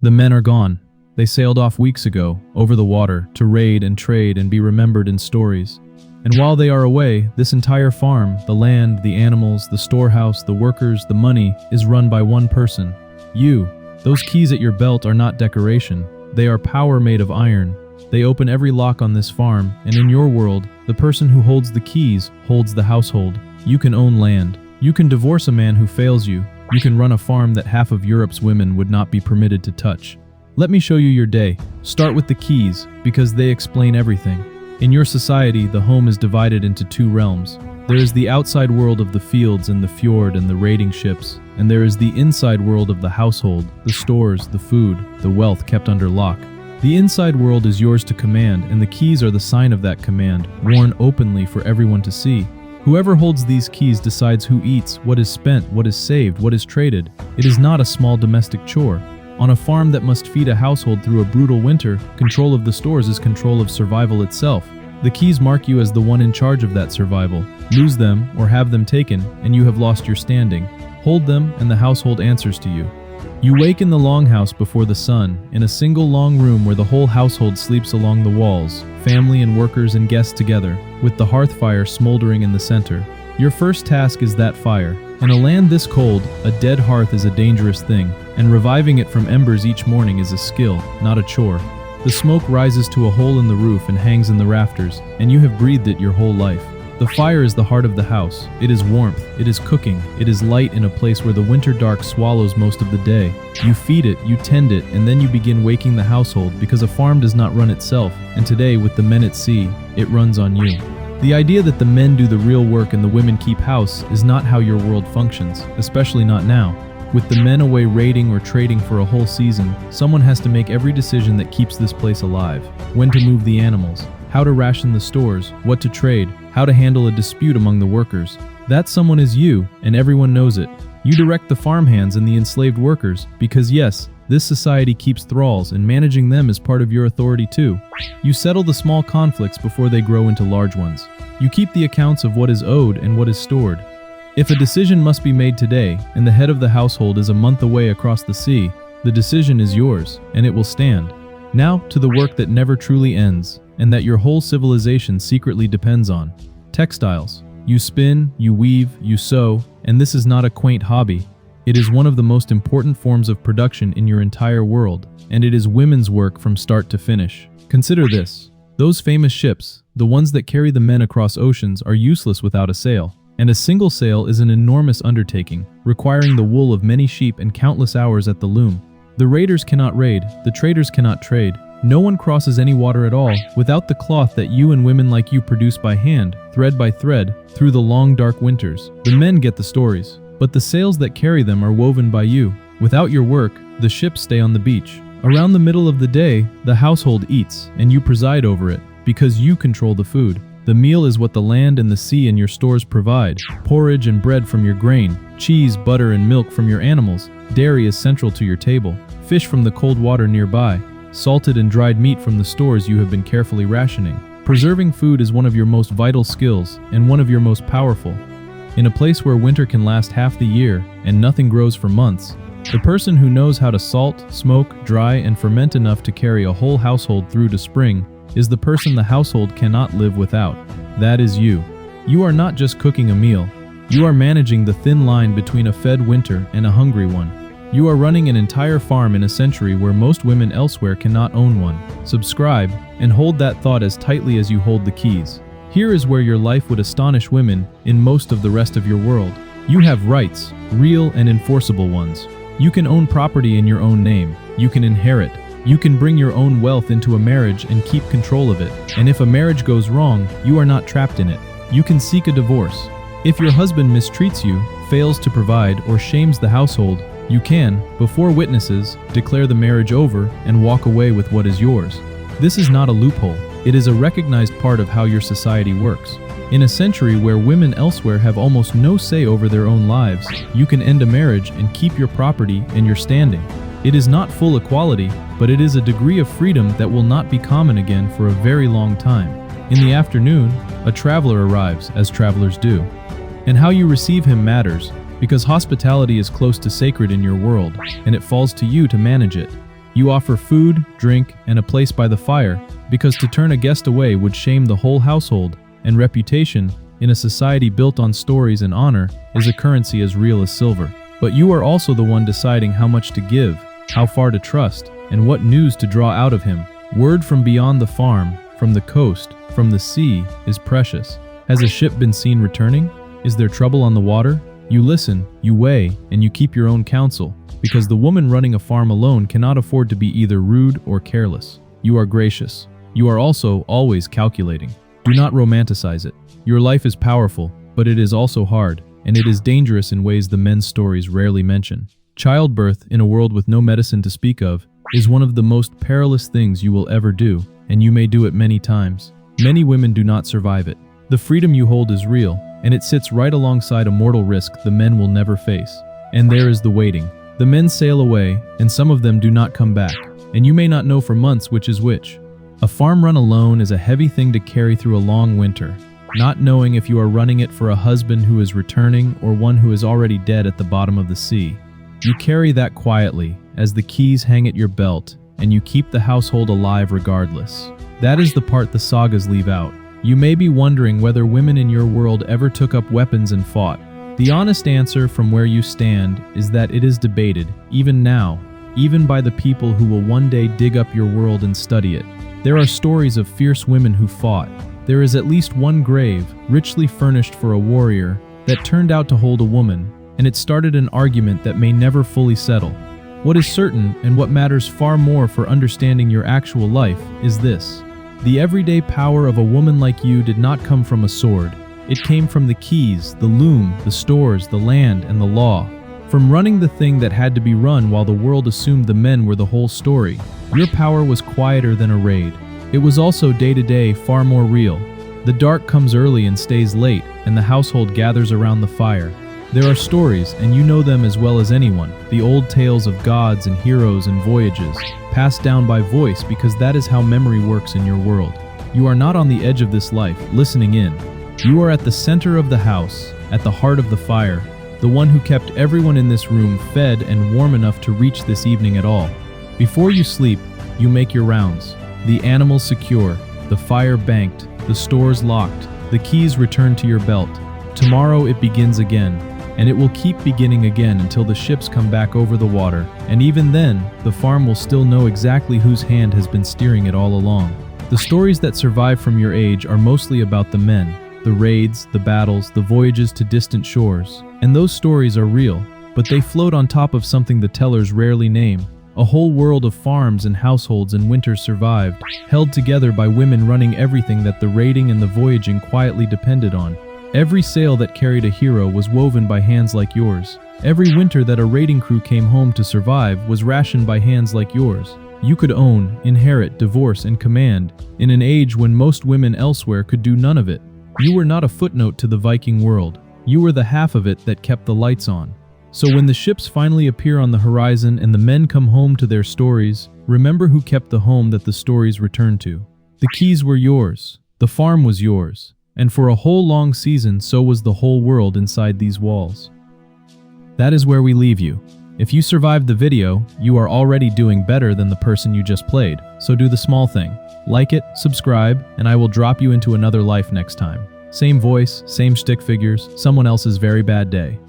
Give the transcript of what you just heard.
The men are gone. They sailed off weeks ago, over the water, to raid and trade and be remembered in stories. And while they are away, this entire farm, the land, the animals, the storehouse, the workers, the money, is run by one person. You. Those keys at your belt are not decoration. They are power made of iron. They open every lock on this farm, and in your world, the person who holds the keys holds the household. You can own land. You can divorce a man who fails you. You can run a farm that half of Europe's women would not be permitted to touch. Let me show you your day. Start with the keys, because they explain everything. In your society, the home is divided into two realms. There is the outside world of the fields and the fjord and the raiding ships, and there is the inside world of the household, the stores, the food, the wealth kept under lock. The inside world is yours to command, and the keys are the sign of that command, worn openly for everyone to see. Whoever holds these keys decides who eats, what is spent, what is saved, what is traded. It is not a small domestic chore. On a farm that must feed a household through a brutal winter, control of the stores is control of survival itself. The keys mark you as the one in charge of that survival. Lose them or have them taken, and you have lost your standing. Hold them, and the household answers to you. You wake in the longhouse before the sun, in a single long room where the whole household sleeps along the walls, family and workers and guests together, with the hearth fire smoldering in the center. Your first task is that fire. In a land this cold, a dead hearth is a dangerous thing, and reviving it from embers each morning is a skill, not a chore. The smoke rises to a hole in the roof and hangs in the rafters, and you have breathed it your whole life. The fire is the heart of the house. It is warmth, it is cooking, it is light in a place where the winter dark swallows most of the day. You feed it, you tend it, and then you begin waking the household, because a farm does not run itself, and today, with the men at sea, it runs on you. The idea that the men do the real work and the women keep house is not how your world functions, especially not now. With the men away raiding or trading for a whole season, someone has to make every decision that keeps this place alive. When to move the animals, how to ration the stores, what to trade, how to handle a dispute among the workers. That someone is you, and everyone knows it. You direct the farmhands and the enslaved workers, because yes, this society keeps thralls, and managing them is part of your authority too. You settle the small conflicts before they grow into large ones. You keep the accounts of what is owed and what is stored. If a decision must be made today, and the head of the household is a month away across the sea, the decision is yours, and it will stand. Now to the work that never truly ends, and that your whole civilization secretly depends on. Textiles. You spin, you weave, you sew, and this is not a quaint hobby. It is one of the most important forms of production in your entire world, and it is women's work from start to finish. Consider this. Those famous ships, the ones that carry the men across oceans, are useless without a sail. And a single sail is an enormous undertaking, requiring the wool of many sheep and countless hours at the loom. The raiders cannot raid, the traders cannot trade. No one crosses any water at all without the cloth that you and women like you produce by hand, thread by thread, through the long dark winters. The men get the stories, but the sails that carry them are woven by you. Without your work, the ships stay on the beach. Around the middle of the day, the household eats, and you preside over it, because you control the food. The meal is what the land and the sea and your stores provide. Porridge and bread from your grain, cheese, butter, and milk from your animals. Dairy is central to your table. Fish from the cold water nearby. Salted and dried meat from the stores you have been carefully rationing. Preserving food is one of your most vital skills, and one of your most powerful. In a place where winter can last half the year, and nothing grows for months, the person who knows how to salt, smoke, dry, and ferment enough to carry a whole household through to spring is the person the household cannot live without. That is you. You are not just cooking a meal. You are managing the thin line between a fed winter and a hungry one. You are running an entire farm in a century where most women elsewhere cannot own one. Subscribe, and hold that thought as tightly as you hold the keys. Here is where your life would astonish women in most of the rest of your world. You have rights, real and enforceable ones. You can own property in your own name. You can inherit. You can bring your own wealth into a marriage and keep control of it. And if a marriage goes wrong, you are not trapped in it. You can seek a divorce. If your husband mistreats you, fails to provide, or shames the household, you can, before witnesses, declare the marriage over and walk away with what is yours. This is not a loophole. It is a recognized part of how your society works. In a century where women elsewhere have almost no say over their own lives, you can end a marriage and keep your property and your standing. It is not full equality, but it is a degree of freedom that will not be common again for a very long time. In the afternoon, a traveler arrives, as travelers do. And how you receive him matters, because hospitality is close to sacred in your world, and it falls to you to manage it. You offer food, drink, and a place by the fire, because to turn a guest away would shame the whole household, and reputation, in a society built on stories and honor, is a currency as real as silver. But you are also the one deciding how much to give, how far to trust, and what news to draw out of him. Word from beyond the farm, from the coast, from the sea, is precious. Has a ship been seen returning? Is there trouble on the water? You listen, you weigh, and you keep your own counsel, because the woman running a farm alone cannot afford to be either rude or careless. You are gracious. You are also always calculating. Do not romanticize it. Your life is powerful, but it is also hard, and it is dangerous in ways the men's stories rarely mention. Childbirth, in a world with no medicine to speak of, is one of the most perilous things you will ever do, and you may do it many times. Many women do not survive it. The freedom you hold is real, and it sits right alongside a mortal risk the men will never face. And there is the waiting. The men sail away, and some of them do not come back, and you may not know for months which is which. A farm run alone is a heavy thing to carry through a long winter, not knowing if you are running it for a husband who is returning or one who is already dead at the bottom of the sea. You carry that quietly, as the keys hang at your belt, and you keep the household alive regardless. That is the part the sagas leave out. You may be wondering whether women in your world ever took up weapons and fought. The honest answer from where you stand is that it is debated, even now, even by the people who will one day dig up your world and study it. There are stories of fierce women who fought. There is at least one grave, richly furnished for a warrior, that turned out to hold a woman, and it started an argument that may never fully settle. What is certain, and what matters far more for understanding your actual life, is this. The everyday power of a woman like you did not come from a sword. It came from the keys, the loom, the stores, the land, and the law. From running the thing that had to be run while the world assumed the men were the whole story. Your power was quieter than a raid. It was also day-to-day far more real. The dark comes early and stays late, and the household gathers around the fire. There are stories, and you know them as well as anyone, the old tales of gods and heroes and voyages, passed down by voice because that is how memory works in your world. You are not on the edge of this life, listening in. You are at the center of the house, at the heart of the fire, the one who kept everyone in this room fed and warm enough to reach this evening at all. Before you sleep, you make your rounds. The animals secure, the fire banked, the stores locked, the keys returned to your belt. Tomorrow it begins again, and it will keep beginning again until the ships come back over the water, and even then, the farm will still know exactly whose hand has been steering it all along. The stories that survive from your age are mostly about the men, the raids, the battles, the voyages to distant shores, and those stories are real, but they float on top of something the tellers rarely name. A whole world of farms and households and winters survived, held together by women running everything that the raiding and the voyaging quietly depended on. Every sail that carried a hero was woven by hands like yours. Every winter that a raiding crew came home to survive was rationed by hands like yours. You could own, inherit, divorce, and command, in an age when most women elsewhere could do none of it. You were not a footnote to the Viking world. You were the half of it that kept the lights on. So when the ships finally appear on the horizon and the men come home to their stories, remember who kept the home that the stories return to. The keys were yours. The farm was yours. And for a whole long season, so was the whole world inside these walls. That is where we leave you. If you survived the video, you are already doing better than the person you just played, so do the small thing. Like it, subscribe, and I will drop you into another life next time. Same voice, same stick figures, someone else's very bad day.